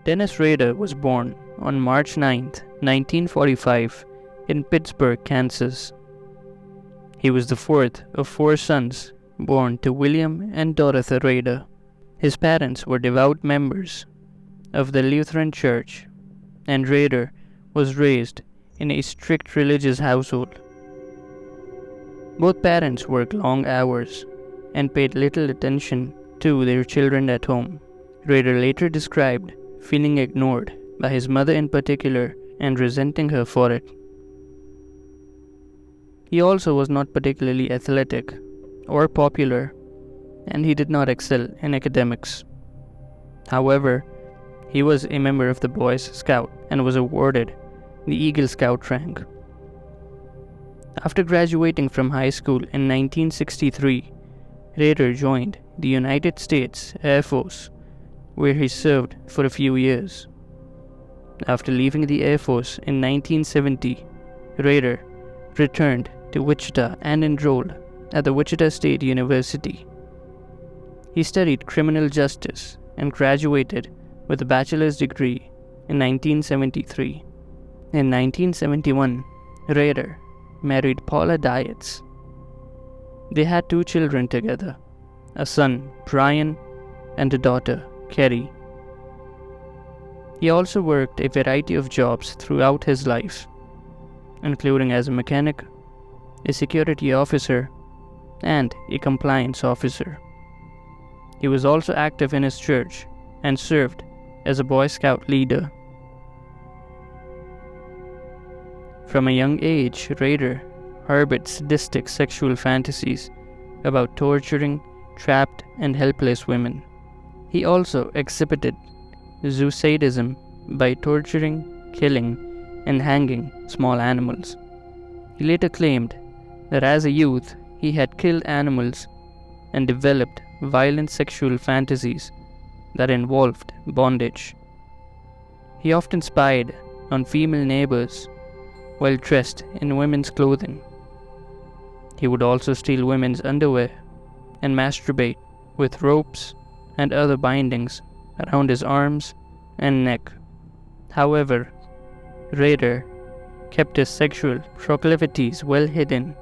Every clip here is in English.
Dennis Rader was born on March 9, 1945, in Pittsburgh, Kansas. He was the fourth of four sons born to William and Dorothy Rader. His parents were devout members of the Lutheran Church, and Rader was raised in a strict religious household. Both parents worked long hours and paid little attention to their children at home. Rader later described feeling ignored by his mother in particular and resenting her for it. He also was not particularly athletic or popular, and he did not excel in academics. However, he was a member of the Boy Scout and was awarded the Eagle Scout rank. After graduating from high school in 1963, Rader joined the United States Air Force, where he served for a few years. After leaving the Air Force in 1970, Rader returned to Wichita and enrolled at the Wichita State University. He studied criminal justice and graduated with a bachelor's degree in 1973. In 1971, Rader married Paula Dietz. They had two children together, a son, Brian, and a daughter, Kerry. He also worked a variety of jobs throughout his life, including as a mechanic, a security officer, and a compliance officer. He was also active in his church and served as a Boy Scout leader. From a young age, Rader harbored sadistic sexual fantasies about torturing trapped and helpless women. He also exhibited zoosadism by torturing, killing, and hanging small animals. He later claimed that as a youth he had killed animals and developed violent sexual fantasies that involved bondage. He often spied on female neighbors while dressed in women's clothing. He would also steal women's underwear and masturbate with ropes and other bindings around his arms and neck. However, Rader kept his sexual proclivities well hidden,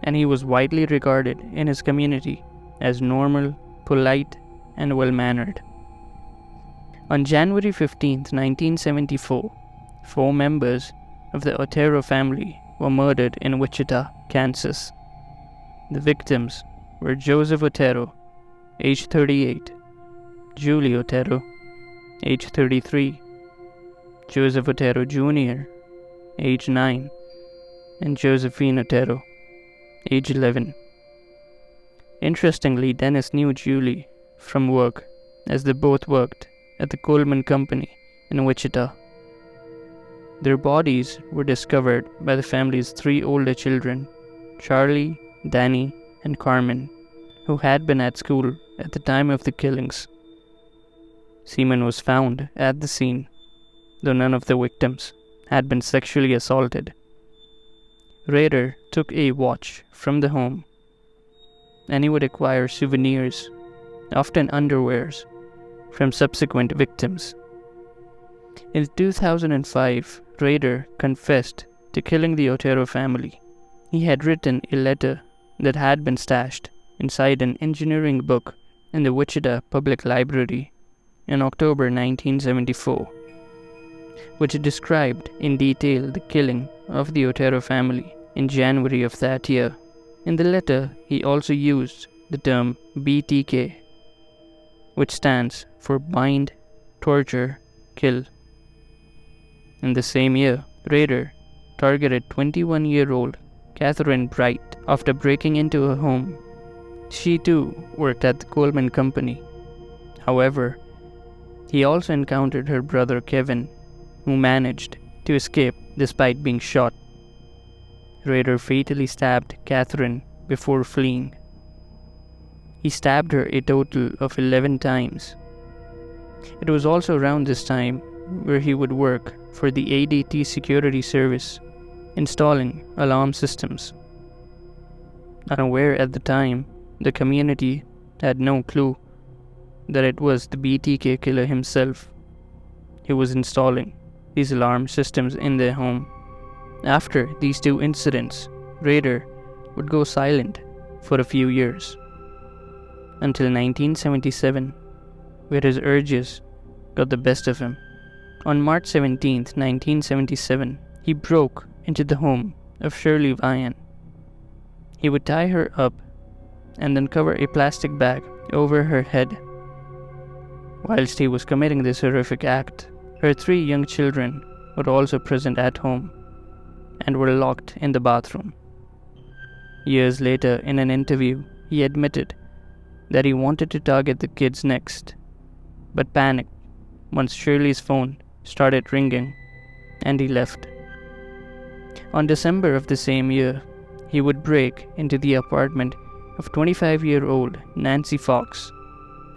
and he was widely regarded in his community as normal, polite, and well-mannered. On January 15, 1974, 4 members of the Otero family were murdered in Wichita, Kansas. The victims were Joseph Otero, age 38, Julie Otero, age 33, Joseph Otero Jr., age 9, and Josephine Otero, age 11. Interestingly, Dennis knew Julie from work, as they both worked at the Coleman Company in Wichita. Their bodies were discovered by the family's 3 older children, Charlie, Danny, and Carmen, who had been at school at the time of the killings. Semen was found at the scene, though none of the victims had been sexually assaulted. Rader took a watch from the home, and he would acquire souvenirs, often underwears, from subsequent victims. In 2005, Rader confessed to killing the Otero family. He had written a letter that had been stashed inside an engineering book in the Wichita Public Library in October 1974, which described in detail the killing of the Otero family in January of that year. In the letter, he also used the term BTK, which stands for Bind, Torture, Kill. In the same year, Rader targeted 21-year-old Catherine Bright after breaking into her home. She too worked at the Coleman Company. However, he also encountered her brother Kevin, who managed to escape despite being shot. Rader fatally stabbed Catherine before fleeing. He stabbed her a total of 11 times. It was also around this time where he would work for the ADT security service, installing alarm systems. Unaware at the time, the community had no clue that it was the BTK killer himself. he was installing these alarm systems in their home. After these two incidents, Rader would go silent for a few years, until 1977, where his urges got the best of him. On March 17, 1977, he broke into the home of Shirley Vian. He would tie her up and then cover a plastic bag over her head. Whilst he was committing this horrific act, her 3 young children were also present at home and were locked in the bathroom. Years later, in an interview, he admitted that he wanted to target the kids next, but panicked once Shirley's phone started ringing and he left. On December of the same year, he would break into the apartment of 25-year-old Nancy Fox.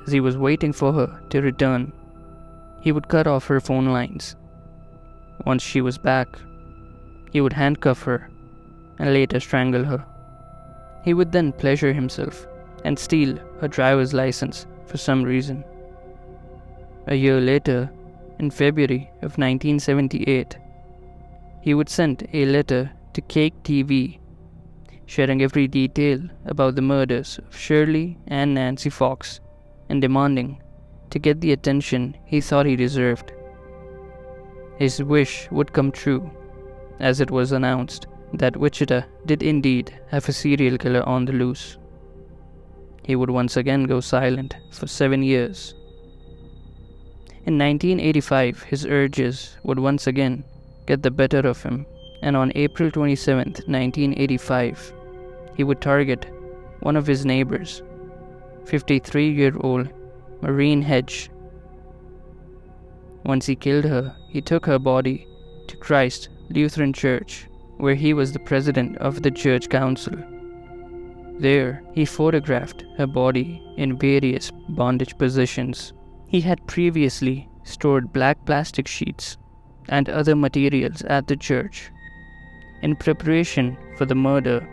As he was waiting for her to return, he would cut off her phone lines. Once she was back, he would handcuff her and later strangle her. He would then pleasure himself and steal her driver's license for some reason. A year later, in February of 1978, he would send a letter to Cake TV, sharing every detail about the murders of Shirley and Nancy Fox and demanding to get the attention he thought he deserved. His wish would come true, as it was announced that Wichita did indeed have a serial killer on the loose. He would once again go silent for 7 years. In 1985, his urges would once again get the better of him, and on April 27, 1985, he would target one of his neighbors, 53-year-old Maureen Hedge. Once he killed her, he took her body to Christ Lutheran Church, where he was the president of the church council. There, he photographed her body in various bondage positions. He had previously stored black plastic sheets and other materials at the church in preparation for the murder,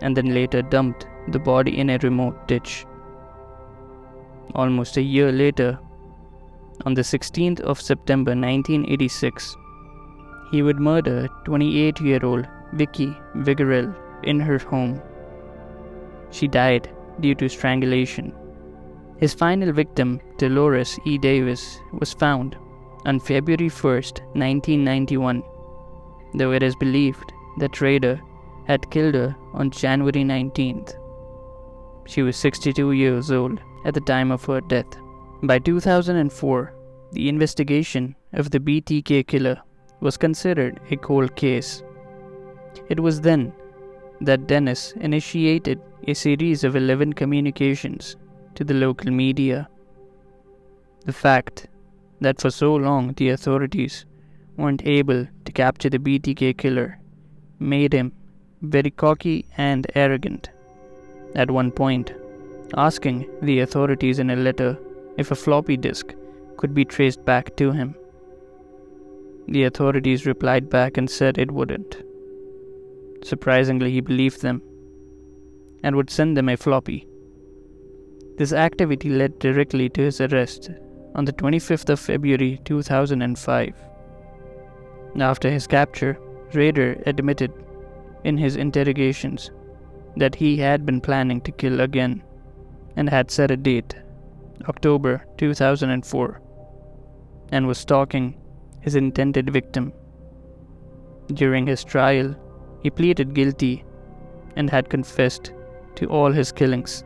and then later dumped the body in a remote ditch. Almost a year later, on the 16th of September 1986, he would murder 28-year-old Vicky Vigorel in her home. She died due to strangulation. His final victim, Dolores E. Davis, was found on February 1st, 1991, though it is believed that Rader had killed her on January 19th. She was 62 years old at the time of her death. By 2004, the investigation of the BTK killer was considered a cold case. It was then that Dennis initiated a series of 11 communications to the local media. The fact that for so long the authorities weren't able to capture the BTK killer made him very cocky and arrogant. At one point, asking the authorities in a letter if a floppy disk could be traced back to him. The authorities replied back and said it wouldn't. Surprisingly, he believed them and would send them a floppy. This activity led directly to his arrest on the 25th of February 2005. After his capture, Rader admitted in his interrogations that he had been planning to kill again and had set a date, October 2004, and was stalking his intended victim. During his trial, he pleaded guilty and had confessed to all his killings.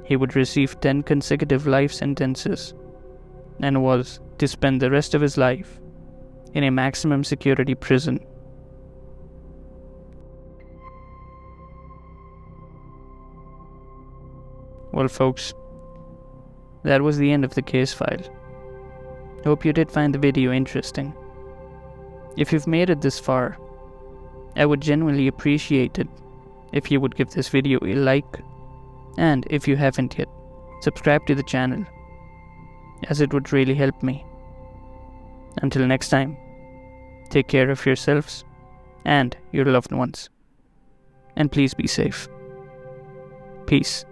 He would receive 10 consecutive life sentences and was to spend the rest of his life in a maximum security prison. Well, folks, that was the end of the case file. Hope you did find the video interesting. If you've made it this far, I would genuinely appreciate it if you would give this video a like, and if you haven't yet, subscribe to the channel, as it would really help me. Until next time, take care of yourselves and your loved ones, and please be safe. Peace.